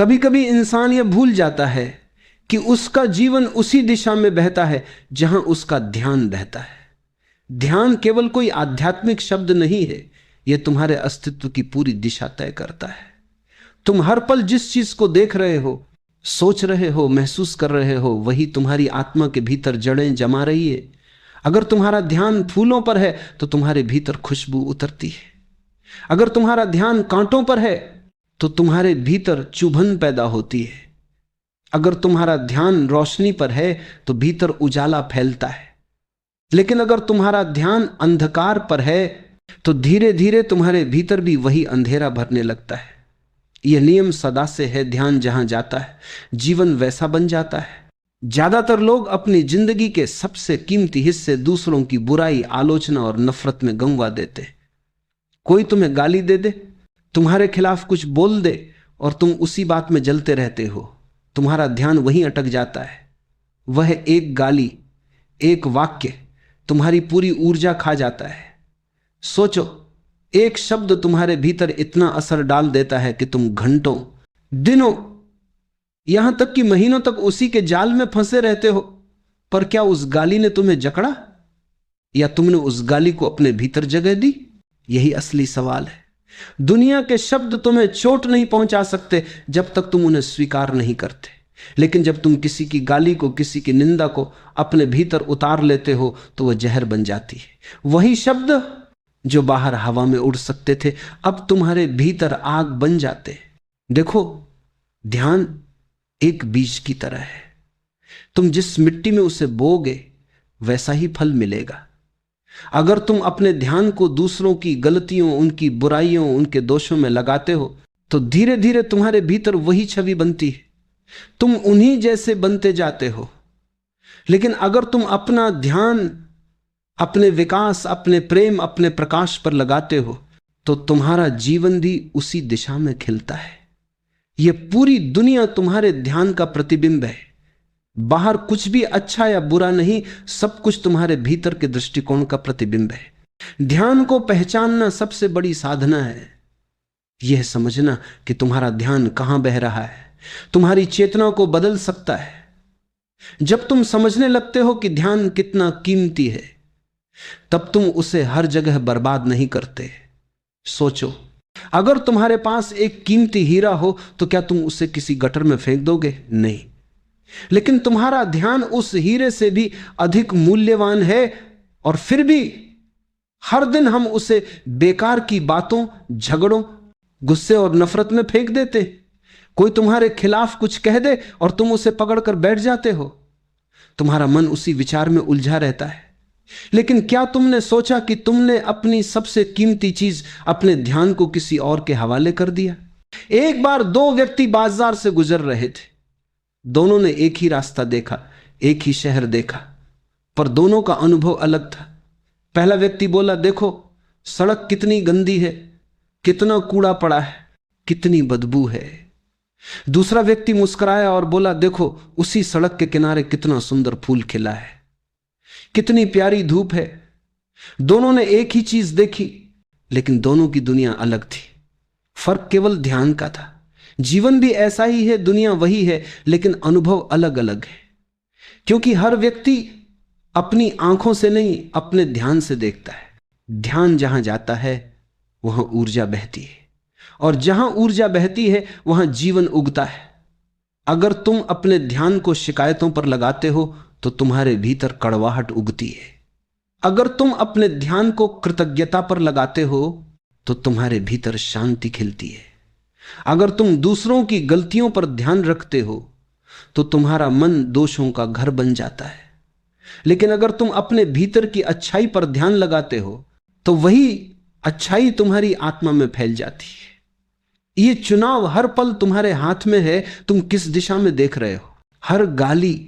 कभी कभी इंसान यह भूल जाता है कि उसका जीवन उसी दिशा में बहता है जहां उसका ध्यान बहता है। ध्यान केवल कोई आध्यात्मिक शब्द नहीं है, यह तुम्हारे अस्तित्व की पूरी दिशा तय करता है। तुम हर पल जिस चीज को देख रहे हो, सोच रहे हो, महसूस कर रहे हो, वही तुम्हारी आत्मा के भीतर जड़ें जमा रही है। अगर तुम्हारा ध्यान फूलों पर है तो तुम्हारे भीतर खुशबू उतरती है। अगर तुम्हारा ध्यान कांटों पर है तो तुम्हारे भीतर चुभन पैदा होती है। अगर तुम्हारा ध्यान रोशनी पर है तो भीतर उजाला फैलता है। लेकिन अगर तुम्हारा ध्यान अंधकार पर है तो धीरे धीरे तुम्हारे भीतर भी वही अंधेरा भरने लगता है। यह नियम सदा से है, ध्यान जहां जाता है जीवन वैसा बन जाता है। ज्यादातर लोग अपनी जिंदगी के सबसे कीमती हिस्से दूसरों की बुराई, आलोचना और नफरत में गंवा देते। कोई तुम्हें गाली दे दे, तुम्हारे खिलाफ कुछ बोल दे और तुम उसी बात में जलते रहते हो। तुम्हारा ध्यान वहीं अटक जाता है। वह एक गाली, एक वाक्य तुम्हारी पूरी ऊर्जा खा जाता है। सोचो, एक शब्द तुम्हारे भीतर इतना असर डाल देता है कि तुम घंटों, दिनों, यहां तक कि महीनों तक उसी के जाल में फंसे रहते हो। पर क्या उस गाली ने तुम्हें जकड़ा या तुमने उस गाली को अपने भीतर जगह दी? यही असली सवाल है। दुनिया के शब्द तुम्हें चोट नहीं पहुंचा सकते जब तक तुम उन्हें स्वीकार नहीं करते। लेकिन जब तुम किसी की गाली को, किसी की निंदा को अपने भीतर उतार लेते हो तो वह जहर बन जाती है। वही शब्द जो बाहर हवा में उड़ सकते थे अब तुम्हारे भीतर आग बन जाते। देखो, ध्यान एक बीज की तरह है। तुम जिस मिट्टी में उसे बोओगे वैसा ही फल मिलेगा। अगर तुम अपने ध्यान को दूसरों की गलतियों, उनकी बुराइयों, उनके दोषों में लगाते हो तो धीरे धीरे तुम्हारे भीतर वही छवि बनती है। तुम उन्हीं जैसे बनते जाते हो। लेकिन अगर तुम अपना ध्यान अपने विकास, अपने प्रेम, अपने प्रकाश पर लगाते हो तो तुम्हारा जीवन भी उसी दिशा में खिलता है। यह पूरी दुनिया तुम्हारे ध्यान का प्रतिबिंब है। बाहर कुछ भी अच्छा या बुरा नहीं, सब कुछ तुम्हारे भीतर के दृष्टिकोण का प्रतिबिंब है। ध्यान को पहचानना सबसे बड़ी साधना है। यह समझना कि तुम्हारा ध्यान कहां बह रहा है तुम्हारी चेतना को बदल सकता है। जब तुम समझने लगते हो कि ध्यान कितना कीमती है, तब तुम उसे हर जगह बर्बाद नहीं करते। सोचो, अगर तुम्हारे पास एक कीमती हीरा हो तो क्या तुम उसे किसी गटर में फेंक दोगे? नहीं। लेकिन तुम्हारा ध्यान उस हीरे से भी अधिक मूल्यवान है और फिर भी हर दिन हम उसे बेकार की बातों, झगड़ों, गुस्से और नफरत में फेंक देते। कोई तुम्हारे खिलाफ कुछ कह दे और तुम उसे पकड़कर बैठ जाते हो। तुम्हारा मन उसी विचार में उलझा रहता है। लेकिन क्या तुमने सोचा कि तुमने अपनी सबसे कीमती चीज, अपने ध्यान को किसी और के हवाले कर दिया? एक बार दो व्यक्ति बाजार से गुजर रहे थे। दोनों ने एक ही रास्ता देखा, एक ही शहर देखा, पर दोनों का अनुभव अलग था। पहला व्यक्ति बोला, देखो सड़क कितनी गंदी है, कितना कूड़ा पड़ा है, कितनी बदबू है। दूसरा व्यक्ति मुस्कुराया और बोला, देखो उसी सड़क के किनारे कितना सुंदर फूल खिला है, कितनी प्यारी धूप है। दोनों ने एक ही चीज देखी, लेकिन दोनों की दुनिया अलग थी। फर्क केवल ध्यान का था। जीवन भी ऐसा ही है, दुनिया वही है, लेकिन अनुभव अलग अलग है। क्योंकि हर व्यक्ति अपनी आंखों से नहीं, अपने ध्यान से देखता है। ध्यान जहां जाता है वहां ऊर्जा बहती है, और जहां ऊर्जा बहती है वहां जीवन उगता है। अगर तुम अपने ध्यान को शिकायतों पर लगाते हो तो तुम्हारे भीतर कड़वाहट उगती है। अगर तुम अपने ध्यान को कृतज्ञता पर लगाते हो तो तुम्हारे भीतर शांति खिलती है। अगर तुम दूसरों की गलतियों पर ध्यान रखते हो तो तुम्हारा मन दोषों का घर बन जाता है। लेकिन अगर तुम अपने भीतर की अच्छाई पर ध्यान लगाते हो तो वही अच्छाई तुम्हारी आत्मा में फैल जाती है। ये चुनाव हर पल तुम्हारे हाथ में है, तुम किस दिशा में देख रहे हो। हर गाली,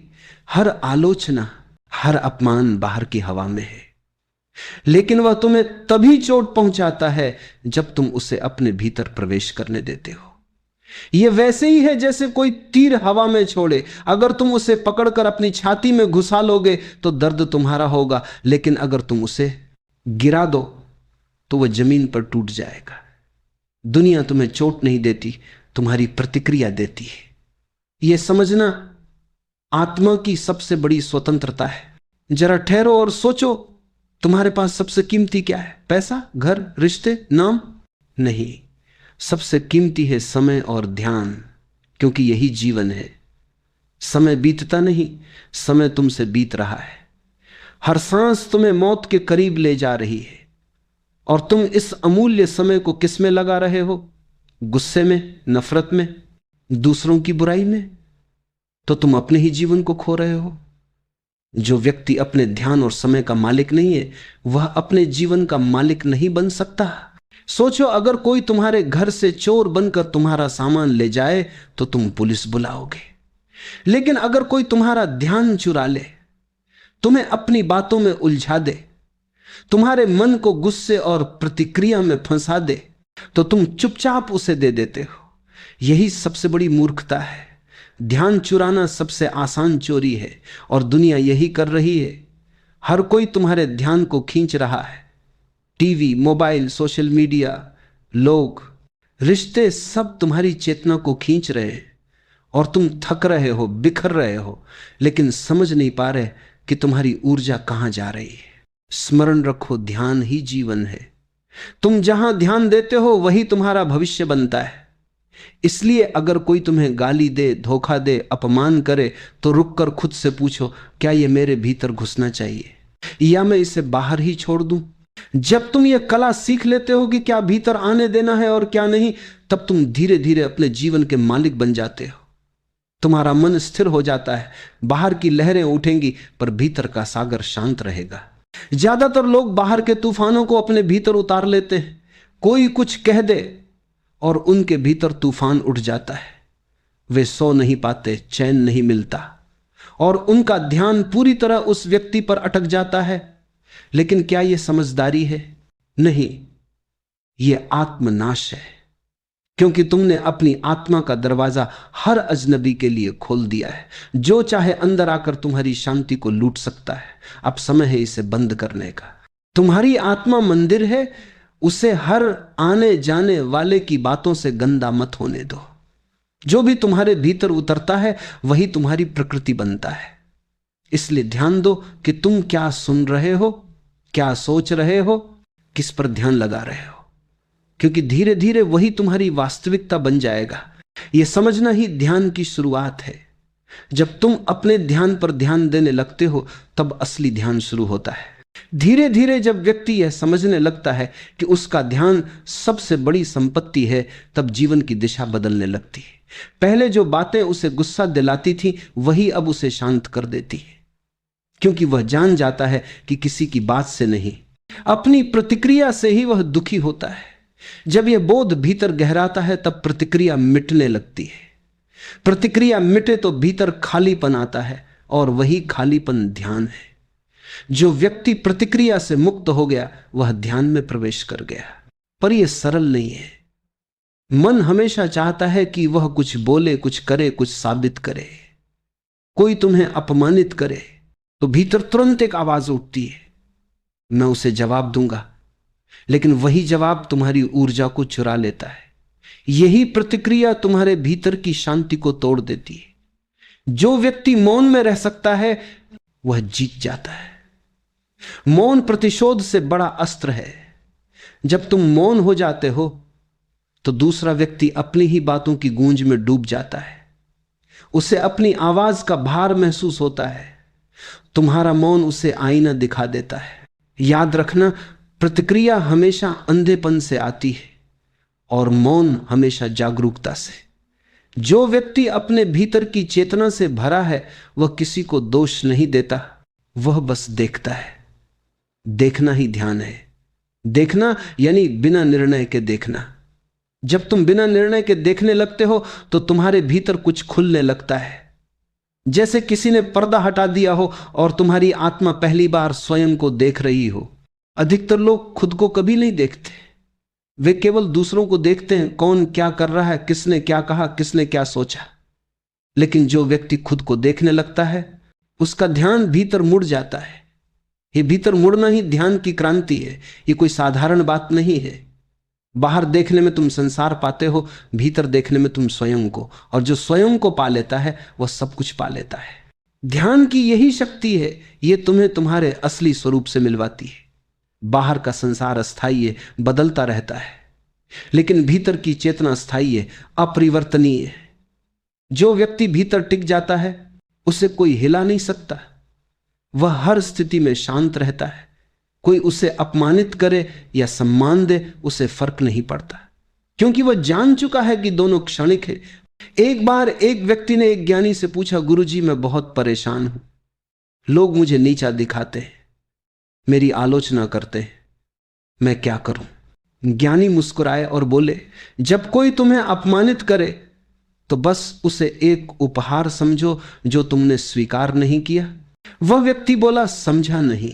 हर आलोचना, हर अपमान बाहर की हवा में है, लेकिन वह तुम्हें तभी चोट पहुंचाता है जब तुम उसे अपने भीतर प्रवेश करने देते हो। यह वैसे ही है जैसे कोई तीर हवा में छोड़े। अगर तुम उसे पकड़कर अपनी छाती में घुसा लोगे तो दर्द तुम्हारा होगा, लेकिन अगर तुम उसे गिरा दो तो वह जमीन पर टूट जाएगा। दुनिया तुम्हें चोट नहीं देती, तुम्हारी प्रतिक्रिया देती है। यह समझना आत्मा की सबसे बड़ी स्वतंत्रता है। जरा ठहरो और सोचो, तुम्हारे पास सबसे कीमती क्या है? पैसा, घर, रिश्ते, नाम? नहीं, सबसे कीमती है समय और ध्यान, क्योंकि यही जीवन है। समय बीतता नहीं, समय तुमसे बीत रहा है। हर सांस तुम्हें मौत के करीब ले जा रही है, और तुम इस अमूल्य समय को किस में लगा रहे हो? गुस्से में, नफरत में, दूसरों की बुराई में? तो तुम अपने ही जीवन को खो रहे हो। जो व्यक्ति अपने ध्यान और समय का मालिक नहीं है, वह अपने जीवन का मालिक नहीं बन सकता। सोचो, अगर कोई तुम्हारे घर से चोर बनकर तुम्हारा सामान ले जाए तो तुम पुलिस बुलाओगे, लेकिन अगर कोई तुम्हारा ध्यान चुरा ले, तुम्हें अपनी बातों में उलझा दे, तुम्हारे मन को गुस्से और प्रतिक्रिया में फंसा दे, तो तुम चुपचाप उसे दे देते हो। यही सबसे बड़ी मूर्खता है। ध्यान चुराना सबसे आसान चोरी है, और दुनिया यही कर रही है। हर कोई तुम्हारे ध्यान को खींच रहा है। टीवी, मोबाइल, सोशल मीडिया, लोग, रिश्ते, सब तुम्हारी चेतना को खींच रहे हैं, और तुम थक रहे हो, बिखर रहे हो, लेकिन समझ नहीं पा रहे कि तुम्हारी ऊर्जा कहां जा रही है। स्मरण रखो, ध्यान ही जीवन है। तुम जहां ध्यान देते हो वही तुम्हारा भविष्य बनता है। इसलिए अगर कोई तुम्हें गाली दे, धोखा दे, अपमान करे, तो रुककर खुद से पूछो, क्या यह मेरे भीतर घुसना चाहिए या मैं इसे बाहर ही छोड़ दूं? जब तुम यह कला सीख लेते हो कि क्या भीतर आने देना है और क्या नहीं, तब तुम धीरे धीरे अपने जीवन के मालिक बन जाते हो। तुम्हारा मन स्थिर हो जाता है। बाहर की लहरें उठेंगी, पर भीतर का सागर शांत रहेगा। ज्यादातर लोग बाहर के तूफानों को अपने भीतर उतार लेते हैं। कोई कुछ कह दे और उनके भीतर तूफान उठ जाता है। वे सो नहीं पाते, चैन नहीं मिलता, और उनका ध्यान पूरी तरह उस व्यक्ति पर अटक जाता है। लेकिन क्या यह समझदारी है? नहीं, यह आत्मनाश है, क्योंकि तुमने अपनी आत्मा का दरवाजा हर अजनबी के लिए खोल दिया है। जो चाहे अंदर आकर तुम्हारी शांति को लूट सकता है। अब समय है इसे बंद करने का। तुम्हारी आत्मा मंदिर है, उसे हर आने जाने वाले की बातों से गंदा मत होने दो। जो भी तुम्हारे भीतर उतरता है वही तुम्हारी प्रकृति बनता है। इसलिए ध्यान दो कि तुम क्या सुन रहे हो, क्या सोच रहे हो, किस पर ध्यान लगा रहे हो, क्योंकि धीरे धीरे वही तुम्हारी वास्तविकता बन जाएगा। यह समझना ही ध्यान की शुरुआत है। जब तुम अपने ध्यान पर ध्यान देने लगते हो, तब असली ध्यान शुरू होता है। धीरे धीरे जब व्यक्ति यह समझने लगता है कि उसका ध्यान सबसे बड़ी संपत्ति है, तब जीवन की दिशा बदलने लगती है। पहले जो बातें उसे गुस्सा दिलाती थी, वही अब उसे शांत कर देती है, क्योंकि वह जान जाता है कि किसी की बात से नहीं, अपनी प्रतिक्रिया से ही वह दुखी होता है। जब यह बोध भीतर गहराता है, तब प्रतिक्रिया मिटने लगती है। प्रतिक्रिया मिटे तो भीतर खालीपन आता है, और वही खालीपन ध्यान है। जो व्यक्ति प्रतिक्रिया से मुक्त हो गया, वह ध्यान में प्रवेश कर गया। पर यह सरल नहीं है। मन हमेशा चाहता है कि वह कुछ बोले, कुछ करे, कुछ साबित करे। कोई तुम्हें अपमानित करे तो भीतर तुरंत एक आवाज उठती है, मैं उसे जवाब दूंगा। लेकिन वही जवाब तुम्हारी ऊर्जा को चुरा लेता है। यही प्रतिक्रिया तुम्हारे भीतर की शांति को तोड़ देती है। जो व्यक्ति मौन में रह सकता है, वह जीत जाता है। मौन प्रतिशोध से बड़ा अस्त्र है। जब तुम मौन हो जाते हो, तो दूसरा व्यक्ति अपनी ही बातों की गूंज में डूब जाता है। उसे अपनी आवाज का भार महसूस होता है। तुम्हारा मौन उसे आईना दिखा देता है। याद रखना, प्रतिक्रिया हमेशा अंधेपन से आती है और मौन हमेशा जागरूकता से। जो व्यक्ति अपने भीतर की चेतना से भरा है, वह किसी को दोष नहीं देता, वह बस देखता है। देखना ही ध्यान है। देखना यानी बिना निर्णय के देखना। जब तुम बिना निर्णय के देखने लगते हो, तो तुम्हारे भीतर कुछ खुलने लगता है, जैसे किसी ने पर्दा हटा दिया हो और तुम्हारी आत्मा पहली बार स्वयं को देख रही हो। अधिकतर लोग खुद को कभी नहीं देखते, वे केवल दूसरों को देखते हैं, कौन क्या कर रहा है, किसने क्या कहा, किसने क्या सोचा। लेकिन जो व्यक्ति खुद को देखने लगता है, उसका ध्यान भीतर मुड़ जाता है। ये भीतर मुड़ना ही ध्यान की क्रांति है। ये कोई साधारण बात नहीं है। बाहर देखने में तुम संसार पाते हो, भीतर देखने में तुम स्वयं को, और जो स्वयं को पा लेता है वह सब कुछ पा लेता है। ध्यान की यही शक्ति है, यह तुम्हें तुम्हारे असली स्वरूप से मिलवाती है। बाहर का संसार अस्थायी है, बदलता रहता है, लेकिन भीतर की चेतना स्थायी है, अपरिवर्तनीय है। जो व्यक्ति भीतर टिक जाता है उसे कोई हिला नहीं सकता। वह हर स्थिति में शांत रहता है। कोई उसे अपमानित करे या सम्मान दे, उसे फर्क नहीं पड़ता, क्योंकि वह जान चुका है कि दोनों क्षणिक है। एक बार एक व्यक्ति ने एक ज्ञानी से पूछा, गुरुजी मैं बहुत परेशान हूं, लोग मुझे नीचा दिखाते हैं, मेरी आलोचना करते हैं, मैं क्या करूं? ज्ञानी मुस्कुराए और बोले, जब कोई तुम्हें अपमानित करे तो बस उसे एक उपहार समझो जो तुमने स्वीकार नहीं किया। वह व्यक्ति बोला, समझा नहीं।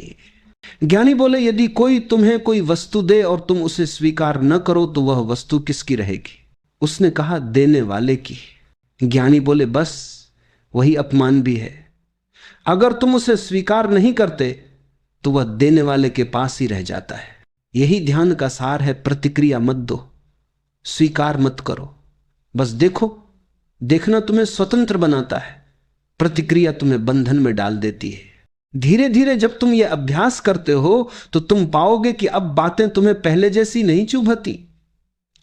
ज्ञानी बोले, यदि कोई तुम्हें कोई वस्तु दे और तुम उसे स्वीकार न करो तो वह वस्तु किसकी रहेगी? उसने कहा, देने वाले की। ज्ञानी बोले, बस वही अपमान भी है। अगर तुम उसे स्वीकार नहीं करते तो वह देने वाले के पास ही रह जाता है। यही ध्यान का सार है। प्रतिक्रिया मत दो, स्वीकार मत करो, बस देखो। देखना तुम्हें स्वतंत्र बनाता है, प्रतिक्रिया तुम्हें बंधन में डाल देती है। धीरे धीरे जब तुम यह अभ्यास करते हो तो तुम पाओगे कि अब बातें तुम्हें पहले जैसी नहीं चुभती।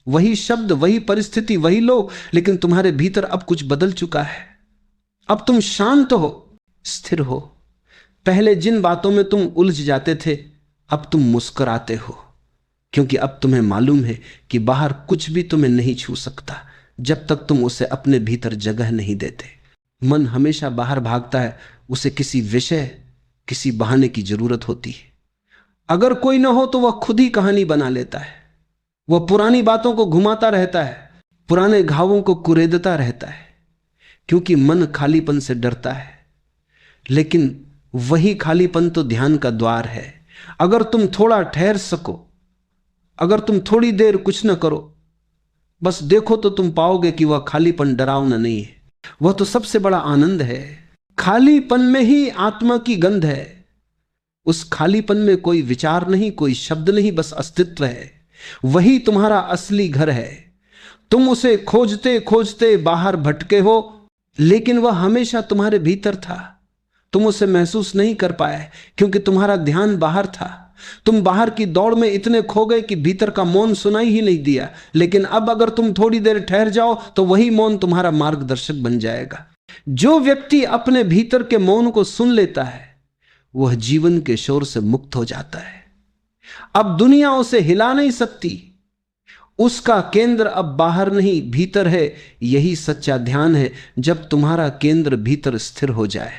वही शब्द, वही परिस्थिति, वही लोग, लेकिन तुम्हारे भीतर अब कुछ बदल चुका है। अब तुम शांत हो, स्थिर हो। पहले जिन बातों में तुम उलझ जाते थे अब तुम मुस्कुराते हो, क्योंकि अब तुम्हें मालूम है कि बाहर कुछ भी तुम्हें नहीं छू सकता जब तक तुम उसे अपने भीतर जगह नहीं देते। मन हमेशा बाहर भागता है, उसे किसी विषय, किसी बहाने की जरूरत होती है। अगर कोई ना हो तो वह खुद ही कहानी बना लेता है। वह पुरानी बातों को घुमाता रहता है, पुराने घावों को कुरेदता रहता है, क्योंकि मन खालीपन से डरता है। लेकिन वही खालीपन तो ध्यान का द्वार है। अगर तुम थोड़ा ठहर सको, अगर तुम थोड़ी देर कुछ न करो, बस देखो, तो तुम पाओगे कि वह खालीपन डरावना नहीं है। वह तो सबसे बड़ा आनंद है। खालीपन में ही आत्मा की गंध है। उस खालीपन में कोई विचार नहीं, कोई शब्द नहीं, बस अस्तित्व है। वही तुम्हारा असली घर है। तुम उसे खोजते खोजते बाहर भटके हो, लेकिन वह हमेशा तुम्हारे भीतर था। तुम उसे महसूस नहीं कर पाए क्योंकि तुम्हारा ध्यान बाहर था। तुम बाहर की दौड़ में इतने खो गए कि भीतर का मौन सुनाई ही नहीं दिया। लेकिन अब अगर तुम थोड़ी देर ठहर जाओ तो वही मौन तुम्हारा मार्गदर्शक बन जाएगा। जो व्यक्ति अपने भीतर के मौन को सुन लेता है वह जीवन के शोर से मुक्त हो जाता है। अब दुनिया उसे हिला नहीं सकती। उसका केंद्र अब बाहर नहीं, भीतर है। यही सच्चा ध्यान है, जब तुम्हारा केंद्र भीतर स्थिर हो जाए।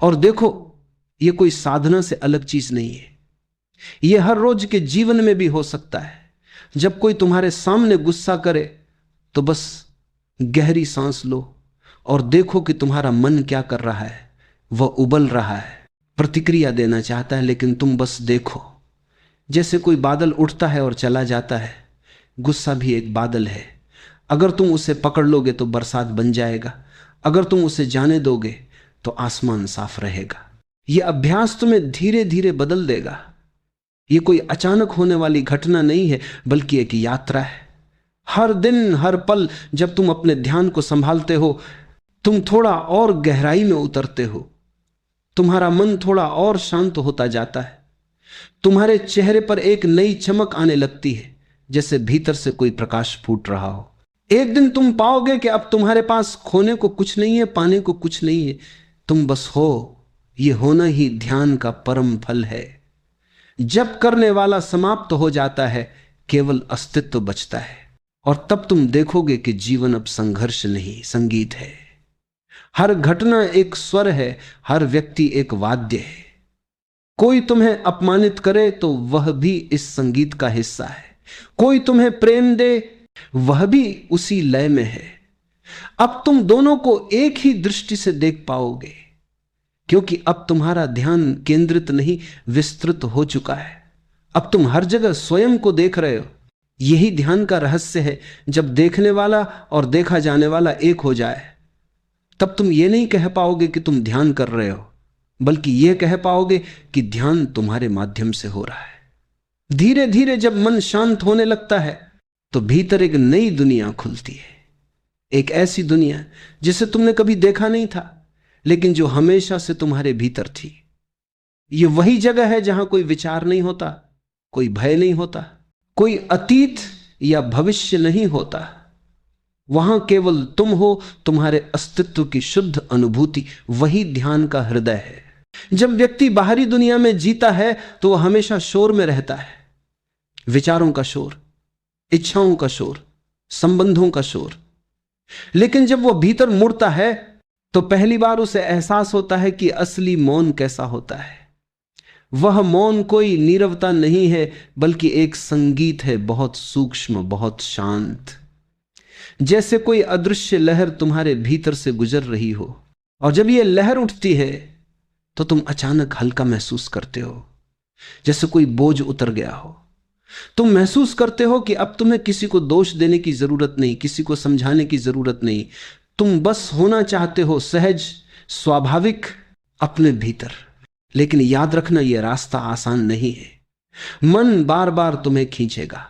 और देखो, यह कोई साधना से अलग चीज नहीं है। यह हर रोज के जीवन में भी हो सकता है। जब कोई तुम्हारे सामने गुस्सा करे तो बस गहरी सांस लो और देखो कि तुम्हारा मन क्या कर रहा है। वह उबल रहा है, प्रतिक्रिया देना चाहता है, लेकिन तुम बस देखो। जैसे कोई बादल उठता है और चला जाता है, गुस्सा भी एक बादल है। अगर तुम उसे पकड़ लोगे तो बरसात बन जाएगा, अगर तुम उसे जाने दोगे तो आसमान साफ रहेगा। यह अभ्यास तुम्हें धीरे धीरे बदल देगा। यह कोई अचानक होने वाली घटना नहीं है, बल्कि एक यात्रा है। हर दिन, हर पल जब तुम अपने ध्यान को संभालते हो, तुम थोड़ा और गहराई में उतरते हो। तुम्हारा मन थोड़ा और शांत होता जाता है। तुम्हारे चेहरे पर एक नई चमक आने लगती है, जैसे भीतर से कोई प्रकाश फूट रहा हो। एक दिन तुम पाओगे कि अब तुम्हारे पास खोने को कुछ नहीं है, पाने को कुछ नहीं है। तुम बस हो। यह होना ही ध्यान का परम फल है। जब करने वाला समाप्त हो जाता है, केवल अस्तित्व बचता है। और तब तुम देखोगे कि जीवन अब संघर्ष नहीं, संगीत है। हर घटना एक स्वर है, हर व्यक्ति एक वाद्य है। कोई तुम्हें अपमानित करे तो वह भी इस संगीत का हिस्सा है। कोई तुम्हें प्रेम दे, वह भी उसी लय में है। अब तुम दोनों को एक ही दृष्टि से देख पाओगे, क्योंकि अब तुम्हारा ध्यान केंद्रित नहीं, विस्तृत हो चुका है। अब तुम हर जगह स्वयं को देख रहे हो। यही ध्यान का रहस्य है। जब देखने वाला और देखा जाने वाला एक हो जाए, तब तुम ये नहीं कह पाओगे कि तुम ध्यान कर रहे हो, बल्कि यह कह पाओगे कि ध्यान तुम्हारे माध्यम से हो रहा है। धीरे धीरे जब मन शांत होने लगता है तो भीतर एक नई दुनिया खुलती है, एक ऐसी दुनिया जिसे तुमने कभी देखा नहीं था, लेकिन जो हमेशा से तुम्हारे भीतर थी। ये वही जगह है जहां कोई विचार नहीं होता, कोई भय नहीं होता, कोई अतीत या भविष्य नहीं होता। वहां केवल तुम हो, तुम्हारे अस्तित्व की शुद्ध अनुभूति। वही ध्यान का हृदय है। जब व्यक्ति बाहरी दुनिया में जीता है तो वह हमेशा शोर में रहता है, विचारों का शोर, इच्छाओं का शोर, संबंधों का शोर। लेकिन जब वह भीतर मुड़ता है तो पहली बार उसे एहसास होता है कि असली मौन कैसा होता है। वह मौन कोई नीरवता नहीं है, बल्कि एक संगीत है, बहुत सूक्ष्म, बहुत शांत। जैसे कोई अदृश्य लहर तुम्हारे भीतर से गुजर रही हो, और जब यह लहर उठती है तो तुम अचानक हल्का महसूस करते हो, जैसे कोई बोझ उतर गया हो। तुम महसूस करते हो कि अब तुम्हें किसी को दोष देने की जरूरत नहीं, किसी को समझाने की जरूरत नहीं। तुम बस होना चाहते हो, सहज, स्वाभाविक, अपने भीतर। लेकिन याद रखना, यह रास्ता आसान नहीं है। मन बार बार तुम्हें खींचेगा।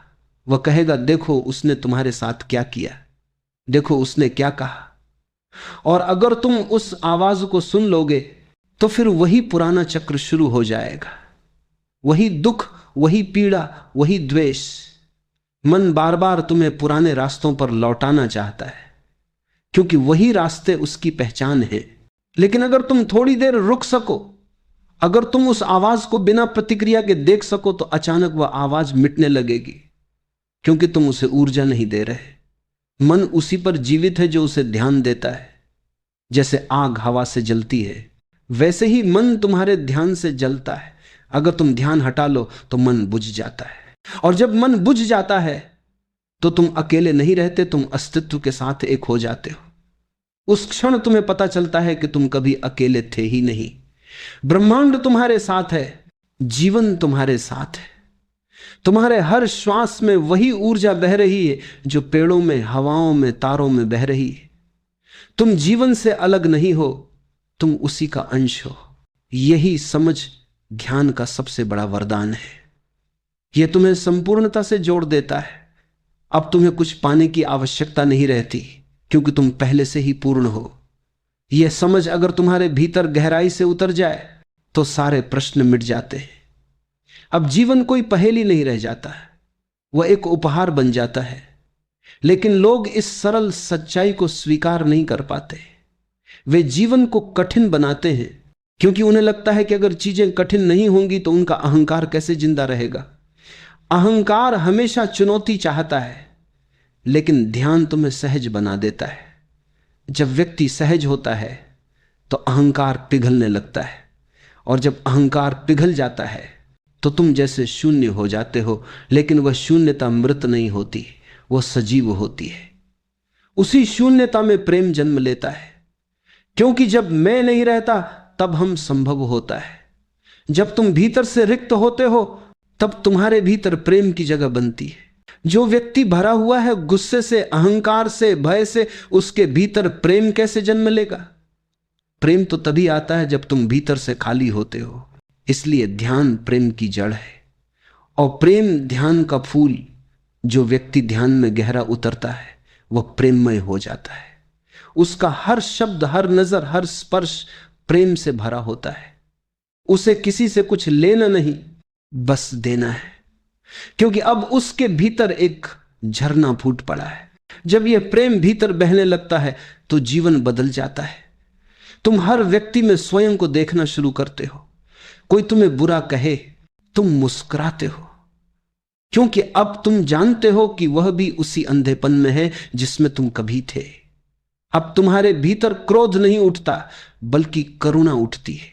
वह कहेगा, देखो उसने तुम्हारे साथ क्या किया, देखो उसने क्या कहा। और अगर तुम उस आवाज को सुन लोगे तो फिर वही पुराना चक्र शुरू हो जाएगा, वही दुख, वही पीड़ा, वही द्वेष। मन बार बार तुम्हें पुराने रास्तों पर लौटाना चाहता है, क्योंकि वही रास्ते उसकी पहचान है। लेकिन अगर तुम थोड़ी देर रुक सको, अगर तुम उस आवाज को बिना प्रतिक्रिया के देख सको, तो अचानक वह आवाज मिटने लगेगी, क्योंकि तुम उसे ऊर्जा नहीं दे रहे। मन उसी पर जीवित है जो उसे ध्यान देता है। जैसे आग हवा से जलती है, वैसे ही मन तुम्हारे ध्यान से जलता है। अगर तुम ध्यान हटा लो तो मन बुझ जाता है, और जब मन बुझ जाता है तो तुम अकेले नहीं रहते, तुम अस्तित्व के साथ एक हो जाते हो। उस क्षण तुम्हें पता चलता है कि तुम कभी अकेले थे ही नहीं। ब्रह्मांड तुम्हारे साथ है, जीवन तुम्हारे साथ है। तुम्हारे हर श्वास में वही ऊर्जा बह रही है जो पेड़ों में, हवाओं में, तारों में बह रही है। तुम जीवन से अलग नहीं हो, तुम उसी का अंश हो। यही समझ ध्यान का सबसे बड़ा वरदान है। यह तुम्हें संपूर्णता से जोड़ देता है। अब तुम्हें कुछ पाने की आवश्यकता नहीं रहती, क्योंकि तुम पहले से ही पूर्ण हो। यह समझ अगर तुम्हारे भीतर गहराई से उतर जाए तो सारे प्रश्न मिट जाते हैं। अब जीवन कोई पहेली नहीं रह जाता है, वह एक उपहार बन जाता है। लेकिन लोग इस सरल सच्चाई को स्वीकार नहीं कर पाते। वे जीवन को कठिन बनाते हैं, क्योंकि उन्हें लगता है कि अगर चीजें कठिन नहीं होंगी तो उनका अहंकार कैसे जिंदा रहेगा। अहंकार हमेशा चुनौती चाहता है, लेकिन ध्यान तुम्हें सहज बना देता है। जब व्यक्ति सहज होता है तो अहंकार पिघलने लगता है, और जब अहंकार पिघल जाता है तो तुम जैसे शून्य हो जाते हो। लेकिन वह शून्यता मृत नहीं होती, वह सजीव होती है। उसी शून्यता में प्रेम जन्म लेता है, क्योंकि जब मैं नहीं रहता तब हम संभव होता है। जब तुम भीतर से रिक्त होते हो तब तुम्हारे भीतर प्रेम की जगह बनती है। जो व्यक्ति भरा हुआ है गुस्से से, अहंकार से, भय से, उसके भीतर प्रेम कैसे जन्म लेगा? प्रेम तो तभी आता है जब तुम भीतर से खाली होते हो। इसलिए ध्यान प्रेम की जड़ है, और प्रेम ध्यान का फूल। जो व्यक्ति ध्यान में गहरा उतरता है वह प्रेममय हो जाता है। उसका हर शब्द, हर नजर, हर स्पर्श प्रेम से भरा होता है। उसे किसी से कुछ लेना नहीं, बस देना है, क्योंकि अब उसके भीतर एक झरना फूट पड़ा है। जब यह प्रेम भीतर बहने लगता है तो जीवन बदल जाता है। तुम हर व्यक्ति में स्वयं को देखना शुरू करते हो। कोई तुम्हें बुरा कहे, तुम मुस्कुराते हो, क्योंकि अब तुम जानते हो कि वह भी उसी अंधेपन में है जिसमें तुम कभी थे। अब तुम्हारे भीतर क्रोध नहीं उठता, बल्कि करुणा उठती है।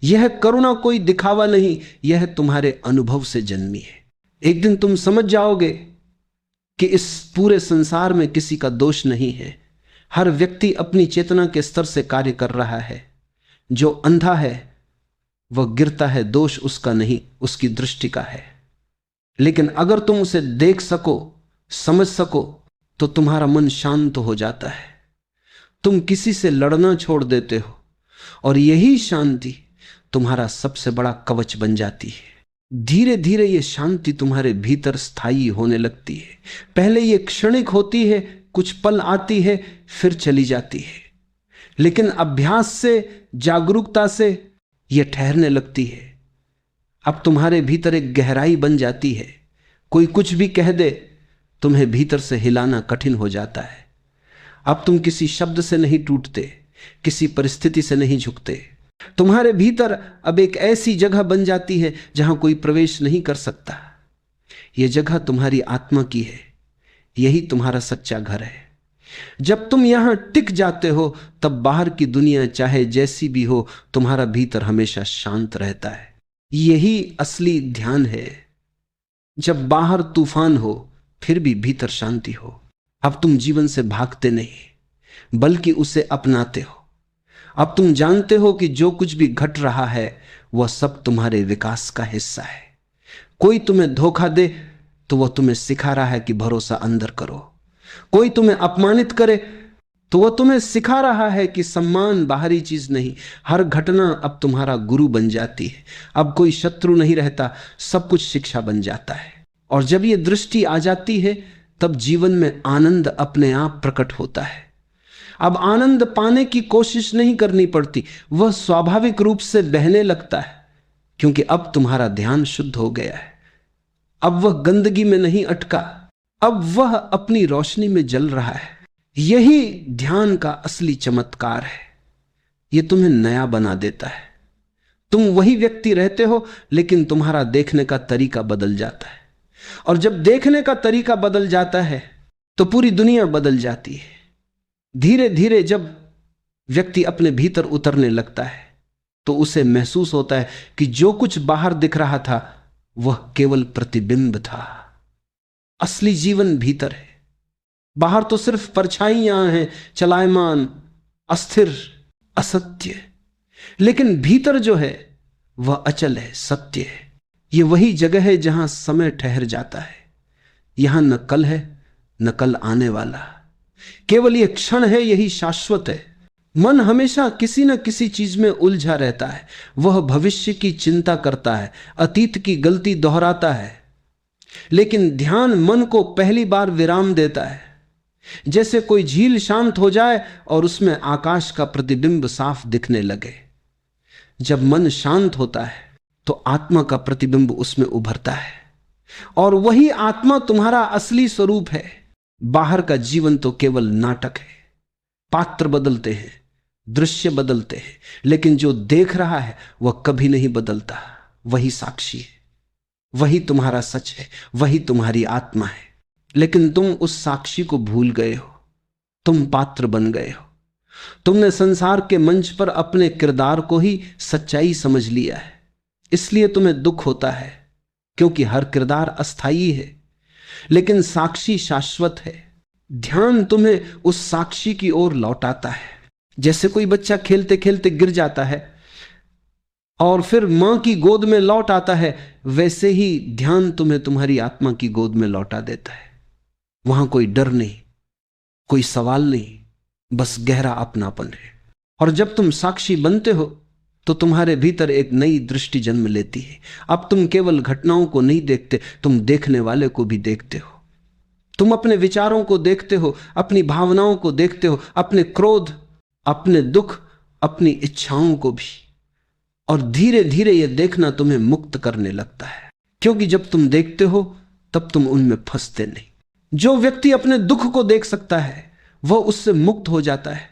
यह करुणा कोई दिखावा नहीं, यह तुम्हारे अनुभव से जन्मी है। एक दिन तुम समझ जाओगे कि इस पूरे संसार में किसी का दोष नहीं है। हर व्यक्ति अपनी चेतना के स्तर से कार्य कर रहा है। जो अंधा है वह गिरता है, दोष उसका नहीं, उसकी दृष्टि का है। लेकिन अगर तुम उसे देख सको, समझ सको, तो तुम्हारा मन शांत हो जाता है। तुम किसी से लड़ना छोड़ देते हो, और यही शांति तुम्हारा सबसे बड़ा कवच बन जाती है। धीरे धीरे ये शांति तुम्हारे भीतर स्थायी होने लगती है। पहले ये क्षणिक होती है, कुछ पल आती है, फिर चली जाती है, लेकिन अभ्यास से, जागरूकता से ये ठहरने लगती है। अब तुम्हारे भीतर एक गहराई बन जाती है। कोई कुछ भी कह दे, तुम्हें भीतर से हिलाना कठिन हो जाता है। अब तुम किसी शब्द से नहीं टूटते, किसी परिस्थिति से नहीं झुकते। तुम्हारे भीतर अब एक ऐसी जगह बन जाती है जहां कोई प्रवेश नहीं कर सकता। यह जगह तुम्हारी आत्मा की है, यही तुम्हारा सच्चा घर है। जब तुम यहां टिक जाते हो, तब बाहर की दुनिया चाहे जैसी भी हो, तुम्हारा भीतर हमेशा शांत रहता है। यही असली ध्यान है। जब बाहर तूफान हो, फिर भी भीतर शांति हो। अब तुम जीवन से भागते नहीं, बल्कि उसे अपनाते हो। अब तुम जानते हो कि जो कुछ भी घट रहा है वह सब तुम्हारे विकास का हिस्सा है। कोई तुम्हें धोखा दे तो वह तुम्हें सिखा रहा है कि भरोसा अंदर करो। कोई तुम्हें अपमानित करे तो वह तुम्हें सिखा रहा है कि सम्मान बाहरी चीज नहीं। हर घटना अब तुम्हारा गुरु बन जाती है। अब कोई शत्रु नहीं रहता, सब कुछ शिक्षा बन जाता है। और जब यह दृष्टि आ जाती है, तब जीवन में आनंद अपने आप प्रकट होता है। अब आनंद पाने की कोशिश नहीं करनी पड़ती, वह स्वाभाविक रूप से बहने लगता है, क्योंकि अब तुम्हारा ध्यान शुद्ध हो गया है। अब वह गंदगी में नहीं अटका, अब वह अपनी रोशनी में जल रहा है। यही ध्यान का असली चमत्कार है। यह तुम्हें नया बना देता है। तुम वही व्यक्ति रहते हो, लेकिन तुम्हारा देखने का तरीका बदल जाता है। और जब देखने का तरीका बदल जाता है, तो पूरी दुनिया बदल जाती है। धीरे धीरे जब व्यक्ति अपने भीतर उतरने लगता है, तो उसे महसूस होता है कि जो कुछ बाहर दिख रहा था वह केवल प्रतिबिंब था। असली जीवन भीतर है। बाहर तो सिर्फ परछाइयां हैं, चलायमान, अस्थिर, असत्य। लेकिन भीतर जो है वह अचल है, सत्य है। यह वही जगह है जहां समय ठहर जाता है। यहां न कल है, न कल आने वाला, केवल यह क्षण है, यही शाश्वत है। मन हमेशा किसी न किसी चीज में उलझा रहता है। वह भविष्य की चिंता करता है, अतीत की गलती दोहराता है। लेकिन ध्यान मन को पहली बार विराम देता है। जैसे कोई झील शांत हो जाए और उसमें आकाश का प्रतिबिंब साफ दिखने लगे। जब मन शांत होता है तो आत्मा का प्रतिबिंब उसमें उभरता है, और वही आत्मा तुम्हारा असली स्वरूप है। बाहर का जीवन तो केवल नाटक है। पात्र बदलते हैं, दृश्य बदलते हैं, लेकिन जो देख रहा है वह कभी नहीं बदलता। वही साक्षी है, वही तुम्हारा सच है, वही तुम्हारी आत्मा है। लेकिन तुम उस साक्षी को भूल गए हो। तुम पात्र बन गए हो। तुमने संसार के मंच पर अपने किरदार को ही सच्चाई समझ लिया है। इसलिए तुम्हें दुख होता है, क्योंकि हर किरदार अस्थाई है, लेकिन साक्षी शाश्वत है। ध्यान तुम्हें उस साक्षी की ओर लौटाता है। जैसे कोई बच्चा खेलते खेलते गिर जाता है और फिर मां की गोद में लौट आता है, वैसे ही ध्यान तुम्हें तुम्हारी आत्मा की गोद में लौटा देता है। वहां कोई डर नहीं, कोई सवाल नहीं, बस गहरा अपनापन है। और जब तुम साक्षी बनते हो तो तुम्हारे भीतर एक नई दृष्टि जन्म लेती है। अब तुम केवल घटनाओं को नहीं देखते, तुम देखने वाले को भी देखते हो। तुम अपने विचारों को देखते हो, अपनी भावनाओं को देखते हो, अपने क्रोध, अपने दुख, अपनी इच्छाओं को भी। और धीरे धीरे यह देखना तुम्हें मुक्त करने लगता है, क्योंकि जब तुम देखते हो तब तुम उनमें फंसते नहीं। जो व्यक्ति अपने दुख को देख सकता है वह उससे मुक्त हो जाता है।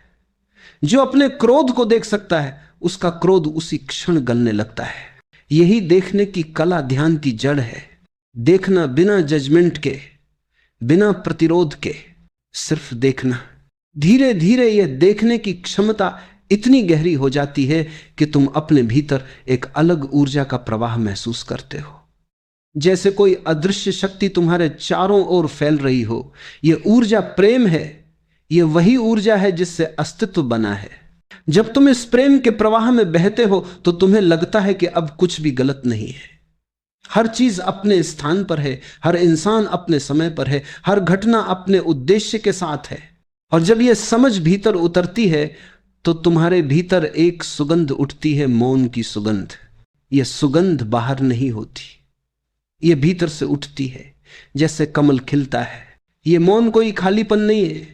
जो अपने क्रोध को देख सकता है उसका क्रोध उसी क्षण गलने लगता है। यही देखने की कला ध्यान की जड़ है। देखना बिना जजमेंट के, बिना प्रतिरोध के, सिर्फ देखना। धीरे धीरे यह देखने की क्षमता इतनी गहरी हो जाती है कि तुम अपने भीतर एक अलग ऊर्जा का प्रवाह महसूस करते हो, जैसे कोई अदृश्य शक्ति तुम्हारे चारों ओर फैल रही हो। यह ऊर्जा प्रेम है। यह वही ऊर्जा है जिससे अस्तित्व बना है। जब तुम इस प्रेम के प्रवाह में बहते हो तो तुम्हें लगता है कि अब कुछ भी गलत नहीं है। हर चीज अपने स्थान पर है, हर इंसान अपने समय पर है, हर घटना अपने उद्देश्य के साथ है। और जब यह समझ भीतर उतरती है तो तुम्हारे भीतर एक सुगंध उठती है, मौन की सुगंध। यह सुगंध बाहर नहीं होती, ये भीतर से उठती है जैसे कमल खिलता है। ये मौन कोई खालीपन नहीं है,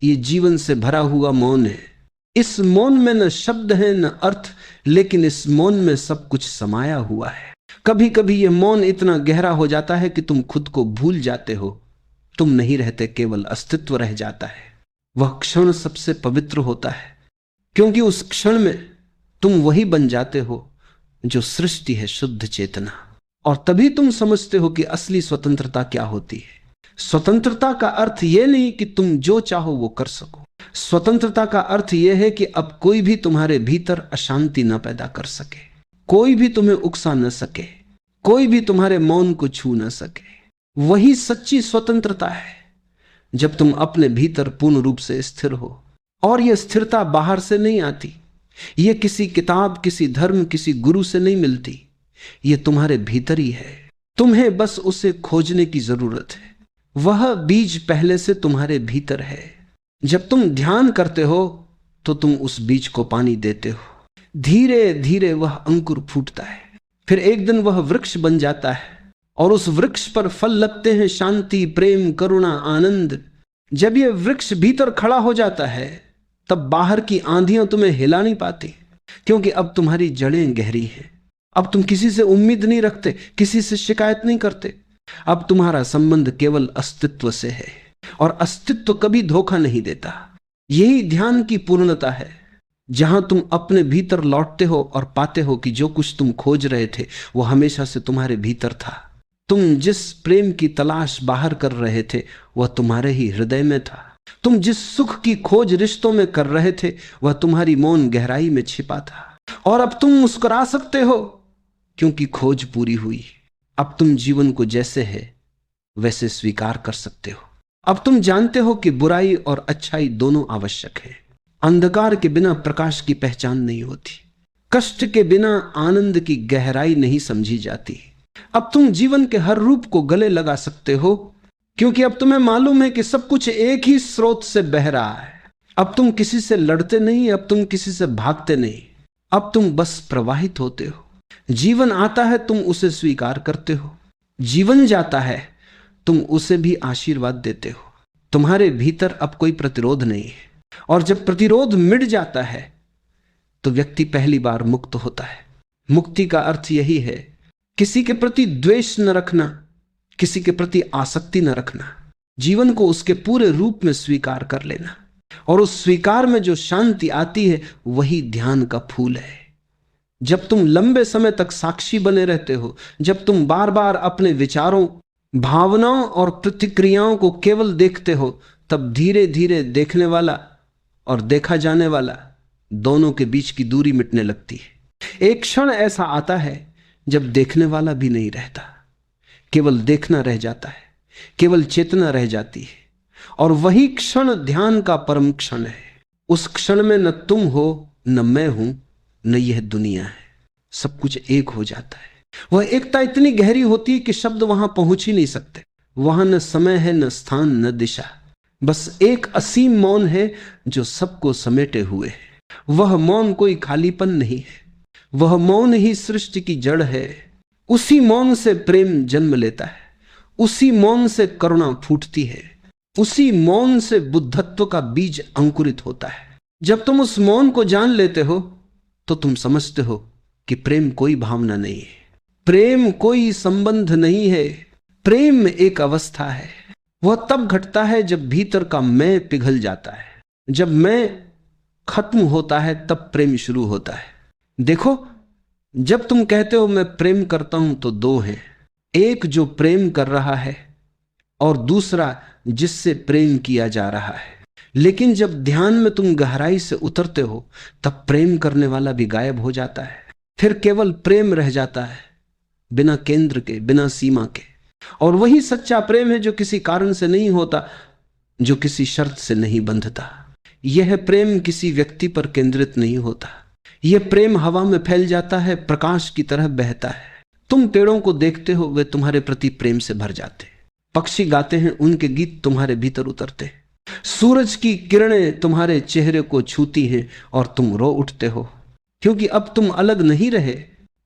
ये जीवन से भरा हुआ मौन है। इस मौन में न शब्द है न अर्थ, लेकिन इस मौन में सब कुछ समाया हुआ है। कभी कभी यह मौन इतना गहरा हो जाता है कि तुम खुद को भूल जाते हो। तुम नहीं रहते, केवल अस्तित्व रह जाता है। वह क्षण सबसे पवित्र होता है, क्योंकि उस क्षण में तुम वही बन जाते हो जो सृष्टि है, शुद्ध चेतना। और तभी तुम समझते हो कि असली स्वतंत्रता क्या होती है। स्वतंत्रता का अर्थ यह नहीं कि तुम जो चाहो वो कर सको। स्वतंत्रता का अर्थ यह है कि अब कोई भी तुम्हारे भीतर अशांति न पैदा कर सके, कोई भी तुम्हें उकसा न सके, कोई भी तुम्हारे मौन को छू न सके। वही सच्ची स्वतंत्रता है जब तुम अपने भीतर पूर्ण रूप से स्थिर हो। और यह स्थिरता बाहर से नहीं आती, यह किसी किताब, किसी धर्म, किसी गुरु से नहीं मिलती। यह तुम्हारे भीतर ही है, तुम्हें बस उसे खोजने की जरूरत है। वह बीज पहले से तुम्हारे भीतर है। जब तुम ध्यान करते हो तो तुम उस बीज को पानी देते हो। धीरे धीरे वह अंकुर फूटता है, फिर एक दिन वह वृक्ष बन जाता है और उस वृक्ष पर फल लगते हैं, शांति, प्रेम, करुणा, आनंद। जब यह वृक्ष भीतर खड़ा हो जाता है तब बाहर की आंधियां तुम्हें हिला नहीं पाती, क्योंकि अब तुम्हारी जड़ें गहरी हैं। अब तुम किसी से उम्मीद नहीं रखते, किसी से शिकायत नहीं करते। अब तुम्हारा संबंध केवल अस्तित्व से है, और अस्तित्व कभी धोखा नहीं देता। यही ध्यान की पूर्णता है, जहां तुम अपने भीतर लौटते हो और पाते हो कि जो कुछ तुम खोज रहे थे वो हमेशा से तुम्हारे भीतर था। तुम जिस प्रेम की तलाश बाहर कर रहे थे वह तुम्हारे ही हृदय में था। तुम जिस सुख की खोज रिश्तों में कर रहे थे वह तुम्हारी मौन गहराई में छिपा था। और अब तुम मुस्कुरा सकते हो क्योंकि खोज पूरी हुई। अब तुम जीवन को जैसे है वैसे स्वीकार कर सकते हो। अब तुम जानते हो कि बुराई और अच्छाई दोनों आवश्यक है। अंधकार के बिना प्रकाश की पहचान नहीं होती, कष्ट के बिना आनंद की गहराई नहीं समझी जाती। अब तुम जीवन के हर रूप को गले लगा सकते हो, क्योंकि अब तुम्हें मालूम है कि सब कुछ एक ही स्रोत से बह रहा है। अब तुम किसी से लड़ते नहीं, अब तुम किसी से भागते नहीं, अब तुम बस प्रवाहित होते हो। जीवन आता है, तुम उसे स्वीकार करते हो। जीवन जाता है, तुम उसे भी आशीर्वाद देते हो। तुम्हारे भीतर अब कोई प्रतिरोध नहीं है, और जब प्रतिरोध मिट जाता है तो व्यक्ति पहली बार मुक्त होता है। मुक्ति का अर्थ यही है, किसी के प्रति द्वेष न रखना, किसी के प्रति आसक्ति न रखना, जीवन को उसके पूरे रूप में स्वीकार कर लेना। और उस स्वीकार में जो शांति आती है वही ध्यान का फूल है। जब तुम लंबे समय तक साक्षी बने रहते हो, जब तुम बार बार अपने विचारों, भावनाओं और प्रतिक्रियाओं को केवल देखते हो, तब धीरे धीरे देखने वाला और देखा जाने वाला दोनों के बीच की दूरी मिटने लगती है। एक क्षण ऐसा आता है जब देखने वाला भी नहीं रहता, केवल देखना रह जाता है, केवल चेतना रह जाती है। और वही क्षण ध्यान का परम क्षण है। उस क्षण में न तुम हो, न मैं हूं, न यह दुनिया है। सब कुछ एक हो जाता है। वह एकता इतनी गहरी होती है कि शब्द वहां पहुंच ही नहीं सकते। वहां न समय है, न स्थान, न दिशा, बस एक असीम मौन है जो सबको समेटे हुए है। वह मौन कोई खालीपन नहीं है, वह मौन ही सृष्टि की जड़ है। उसी मौन से प्रेम जन्म लेता है, उसी मौन से करुणा फूटती है, उसी मौन से बुद्धत्व का बीज अंकुरित होता है। जब तुम उस मौन को जान लेते हो तो तुम समझते हो कि प्रेम कोई भावना नहीं है, प्रेम कोई संबंध नहीं है, प्रेम एक अवस्था है। वह तब घटता है जब भीतर का मैं पिघल जाता है। जब मैं खत्म होता है तब प्रेम शुरू होता है। देखो, जब तुम कहते हो मैं प्रेम करता हूं तो दो हैं, एक जो प्रेम कर रहा है और दूसरा जिससे प्रेम किया जा रहा है। लेकिन जब ध्यान में तुम गहराई से उतरते हो तब प्रेम करने वाला भी गायब हो जाता है। फिर केवल प्रेम रह जाता है, बिना केंद्र के, बिना सीमा के। और वही सच्चा प्रेम है जो किसी कारण से नहीं होता, जो किसी शर्त से नहीं बंधता। यह प्रेम किसी व्यक्ति पर केंद्रित नहीं होता। यह प्रेम हवा में फैल जाता है, प्रकाश की तरह बहता है। तुम पेड़ों को देखते हो, वे तुम्हारे प्रति प्रेम से भर जाते। पक्षी गाते हैं, उनके गीत तुम्हारे भीतर उतरते। सूरज की किरणें तुम्हारे चेहरे को छूती हैं और तुम रो उठते हो, क्योंकि अब तुम अलग नहीं रहे,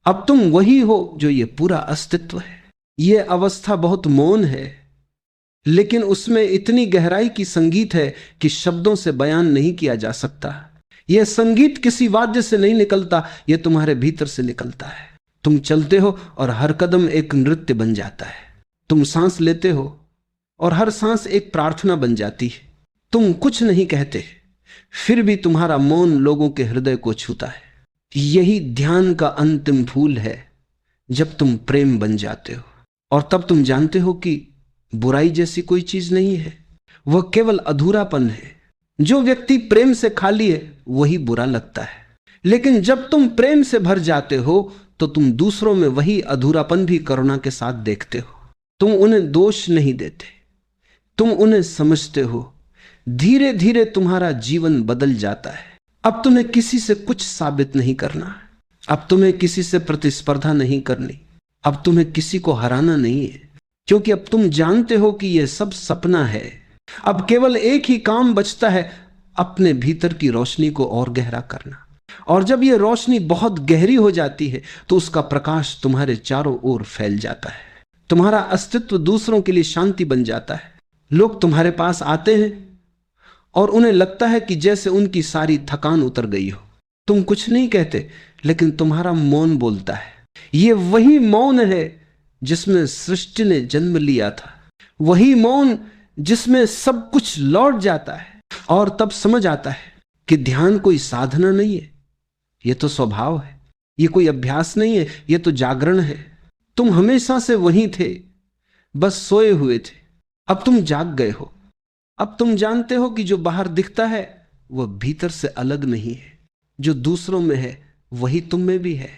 अब तुम वही हो जो ये पूरा अस्तित्व है। यह अवस्था बहुत मौन है, लेकिन उसमें इतनी गहराई की संगीत है कि शब्दों से बयान नहीं किया जा सकता। यह संगीत किसी वाद्य से नहीं निकलता, यह तुम्हारे भीतर से निकलता है। तुम चलते हो और हर कदम एक नृत्य बन जाता है। तुम सांस लेते हो और हर सांस एक प्रार्थना बन जाती है। तुम कुछ नहीं कहते, फिर भी तुम्हारा मौन लोगों के हृदय को छूता है। यही ध्यान का अंतिम फूल है, जब तुम प्रेम बन जाते हो। और तब तुम जानते हो कि बुराई जैसी कोई चीज नहीं है, वह केवल अधूरापन है। जो व्यक्ति प्रेम से खाली है वही बुरा लगता है, लेकिन जब तुम प्रेम से भर जाते हो तो तुम दूसरों में वही अधूरापन भी करुणा के साथ देखते हो। तुम उन्हें दोष नहीं देते, तुम उन्हें समझते हो। धीरे धीरे तुम्हारा जीवन बदल जाता है। अब तुम्हें किसी से कुछ साबित नहीं करना, अब तुम्हें किसी से प्रतिस्पर्धा नहीं करनी, अब तुम्हें किसी को हराना नहीं है, क्योंकि अब तुम जानते हो कि यह सब सपना है। अब केवल एक ही काम बचता है, अपने भीतर की रोशनी को और गहरा करना। और जब यह रोशनी बहुत गहरी हो जाती है तो उसका प्रकाश तुम्हारे चारों ओर फैल जाता है। तुम्हारा अस्तित्व दूसरों के लिए शांति बन जाता है। लोग तुम्हारे पास आते हैं और उन्हें लगता है कि जैसे उनकी सारी थकान उतर गई हो। तुम कुछ नहीं कहते, लेकिन तुम्हारा मौन बोलता है। यह वही मौन है जिसमें सृष्टि ने जन्म लिया था, वही मौन जिसमें सब कुछ लौट जाता है। और तब समझ आता है कि ध्यान कोई साधना नहीं है, यह तो स्वभाव है। यह कोई अभ्यास नहीं है, यह तो जागरण है। तुम हमेशा से वहीं थे, बस सोए हुए थे। अब तुम जाग गए हो। अब तुम जानते हो कि जो बाहर दिखता है वह भीतर से अलग नहीं है। जो दूसरों में है वही तुम में भी है।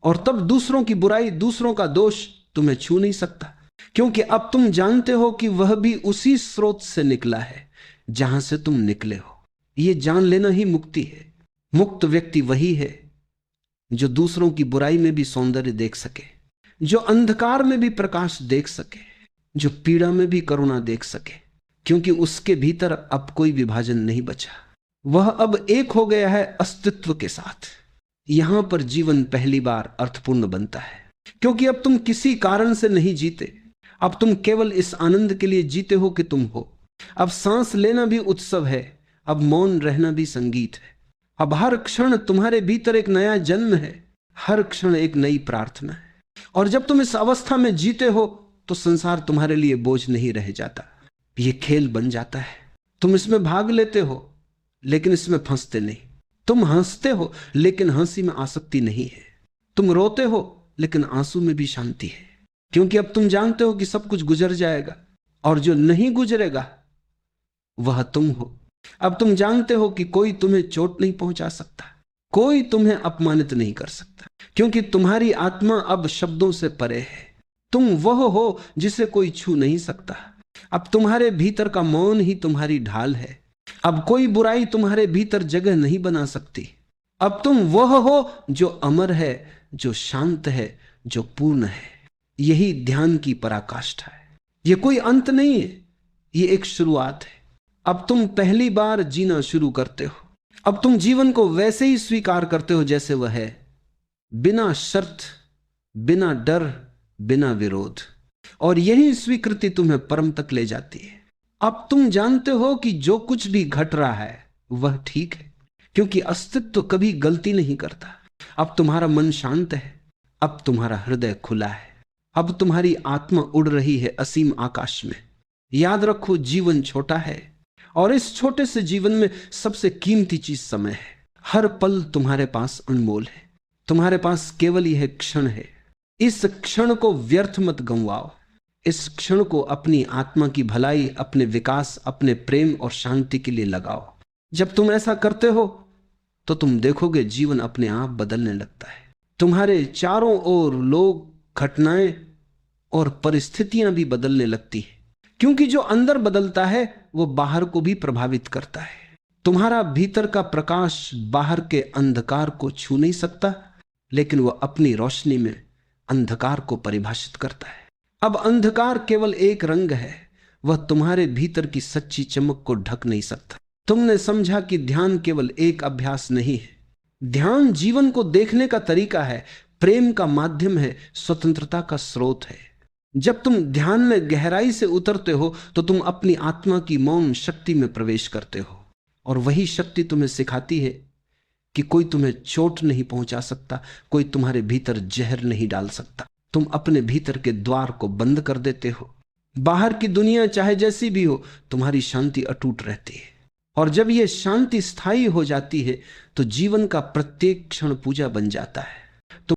और तब दूसरों की बुराई, दूसरों का दोष तुम्हें छू नहीं सकता, क्योंकि अब तुम जानते हो कि वह भी उसी स्रोत से निकला है जहां से तुम निकले हो। यह जान लेना ही मुक्ति है। मुक्त व्यक्ति वही है जो दूसरों की बुराई में भी सौंदर्य देख सके, जो अंधकार में भी प्रकाश देख सके, जो पीड़ा में भी करुणा देख सके, क्योंकि उसके भीतर अब कोई विभाजन नहीं बचा। वह अब एक हो गया है अस्तित्व के साथ। यहां पर जीवन पहली बार अर्थपूर्ण बनता है, क्योंकि अब तुम किसी कारण से नहीं जीते। अब तुम केवल इस आनंद के लिए जीते हो कि तुम हो। अब सांस लेना भी उत्सव है, अब मौन रहना भी संगीत है। अब हर क्षण तुम्हारे भीतर एक नया जन्म है, हर क्षण एक नई प्रार्थना है। और जब तुम इस अवस्था में जीते हो तो संसार तुम्हारे लिए बोझ नहीं रह जाता, ये खेल बन जाता है। तुम इसमें भाग लेते हो लेकिन इसमें फंसते नहीं। तुम हंसते हो लेकिन हंसी में आसक्ति नहीं है। तुम रोते हो लेकिन आंसू में भी शांति है, क्योंकि अब तुम जानते हो कि सब कुछ गुजर जाएगा और जो नहीं गुजरेगा वह तुम हो। अब तुम जानते हो कि कोई तुम्हें चोट नहीं पहुंचा सकता, कोई तुम्हें अपमानित नहीं कर सकता, क्योंकि तुम्हारी आत्मा अब शब्दों से परे है। तुम वह हो जिसे कोई छू नहीं सकता। अब तुम्हारे भीतर का मौन ही तुम्हारी ढाल है। अब कोई बुराई तुम्हारे भीतर जगह नहीं बना सकती। अब तुम वह हो जो अमर है, जो शांत है, जो पूर्ण है। यही ध्यान की पराकाष्ठा है। यह कोई अंत नहीं है, यह एक शुरुआत है। अब तुम पहली बार जीना शुरू करते हो। अब तुम जीवन को वैसे ही स्वीकार करते हो जैसे वह है, बिना शर्त, बिना डर, बिना विरोध। और यही स्वीकृति तुम्हें परम तक ले जाती है। अब तुम जानते हो कि जो कुछ भी घट रहा है वह ठीक है, क्योंकि अस्तित्व कभी गलती नहीं करता। अब तुम्हारा मन शांत है, अब तुम्हारा हृदय खुला है, अब तुम्हारी आत्मा उड़ रही है असीम आकाश में। याद रखो, जीवन छोटा है और इस छोटे से जीवन में सबसे कीमती चीज समय है। हर पल तुम्हारे पास अनमोल है। तुम्हारे पास केवल यह क्षण है। इस क्षण को व्यर्थ मत गंवाओ। इस क्षण को अपनी आत्मा की भलाई, अपने विकास, अपने प्रेम और शांति के लिए लगाओ। जब तुम ऐसा करते हो तो तुम देखोगे जीवन अपने आप बदलने लगता है। तुम्हारे चारों ओर लोग, घटनाएं और परिस्थितियां भी बदलने लगती हैं, क्योंकि जो अंदर बदलता है वो बाहर को भी प्रभावित करता है। तुम्हारा भीतर का प्रकाश बाहर के अंधकार को छू नहीं सकता, लेकिन वह अपनी रोशनी में अंधकार को परिभाषित करता है। अब अंधकार केवल एक रंग है, वह तुम्हारे भीतर की सच्ची चमक को ढक नहीं सकता। तुमने समझा कि ध्यान केवल एक अभ्यास नहीं है, ध्यान जीवन को देखने का तरीका है, प्रेम का माध्यम है, स्वतंत्रता का स्रोत है। जब तुम ध्यान में गहराई से उतरते हो तो तुम अपनी आत्मा की मौन शक्ति में प्रवेश करते हो, और वही शक्ति तुम्हें सिखाती है कि कोई तुम्हें चोट नहीं पहुंचा सकता, कोई तुम्हारे भीतर जहर नहीं डाल सकता। तुम अपने भीतर के द्वार को बंद कर देते हो। बाहर की दुनिया चाहे जैसी भी हो, तुम्हारी शांति अटूट रहती है। और जब यह शांति स्थायी हो जाती है तो जीवन का प्रत्येक क्षण पूजा बन जाता है।